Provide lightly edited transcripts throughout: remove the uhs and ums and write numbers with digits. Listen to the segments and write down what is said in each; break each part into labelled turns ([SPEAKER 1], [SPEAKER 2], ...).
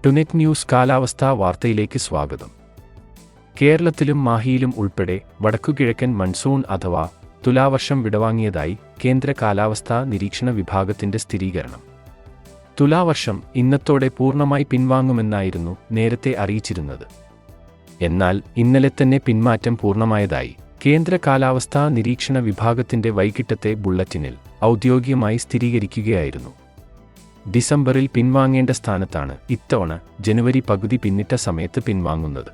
[SPEAKER 1] ടുനെറ്റ് news കാലാവസ്ഥാ വാർത്തയിലേക്ക് സ്വാഗതം. കേരളത്തിലും മാഹിയിലും ഉൾപ്പെടെ വടക്കുകിഴക്കൻ മൺസൂൺ അഥവാ തുലാവർഷം വിടവാങ്ങിയതായി കേന്ദ്ര കാലാവസ്ഥാ നിരീക്ഷണ വിഭാഗത്തിന്റെ സ്ഥിരീകരണം. തുലാവർഷം ഇന്നത്തോടെ പൂർണ്ണമായി പിൻവാങ്ങുമെന്നായിരുന്നു നേരത്തെ അറിയിച്ചിരുന്നത്. എന്നാൽ ഇന്നലെ തന്നെ പിന്മാറ്റം പൂർണ്ണമായതായി കേന്ദ്ര കാലാവസ്ഥാ നിരീക്ഷണ വിഭാഗത്തിന്റെ വൈകിട്ടത്തെ ബുള്ളറ്റിനിൽ ഔദ്യോഗികമായി സ്ഥിരീകരിക്കുകയായിരുന്നു. ഡിസംബറിൽ പിൻവാങ്ങേണ്ട സ്ഥാനത്താണ് ഇത്തവണ ജനുവരി പകുതി പിന്നിട്ട സമയത്ത് പിൻവാങ്ങുന്നത്.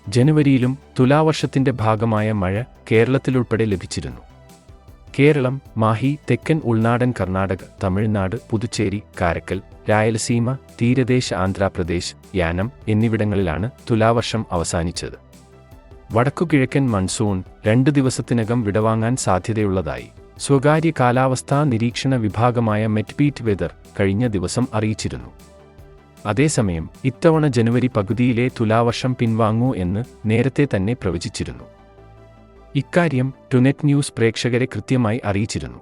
[SPEAKER 1] ജനുവരിയിലും തുലാവർഷത്തിന്റെ ഭാഗമായ മഴ കേരളത്തിലുൾപ്പെടെ ലഭിച്ചിരുന്നു. കേരളം, മാഹി, തെക്കൻ ഉൾനാടൻ കർണാടക, തമിഴ്നാട്, പുതുച്ചേരി, കാരക്കൽ, രായലസീമ, തീരദേശ ആന്ധ്രാപ്രദേശ്, യാനം എന്നിവിടങ്ങളിലാണ് തുലാവർഷം അവസാനിച്ചത്. വടക്കുകിഴക്കൻ മൺസൂൺ 2 ദിവസത്തിനകം വിടവാങ്ങാൻ സാധ്യതയുള്ളതായി സ്വകാര്യ കാലാവസ്ഥാ നിരീക്ഷണ വിഭാഗമായ മെറ്റ്ബീറ്റ് വെതർ കഴിഞ്ഞ ദിവസം അറിയിച്ചിരുന്നു. അതേസമയം ഇത്തവണ ജനുവരി പകുതിയിലെ തുലാവർഷം പിൻവാങ്ങൂ എന്ന് നേരത്തെ തന്നെ പ്രവചിച്ചിരുന്നു. ഇക്കാര്യം ടുനെറ്റ് ന്യൂസ് പ്രേക്ഷകരെ കൃത്യമായി അറിയിച്ചിരുന്നു.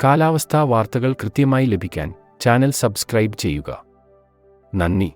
[SPEAKER 1] കാലാവസ്ഥാ വാർത്തകൾ കൃത്യമായി ലഭിക്കാൻ ചാനൽ സബ്സ്ക്രൈബ് ചെയ്യുക. നന്ദി.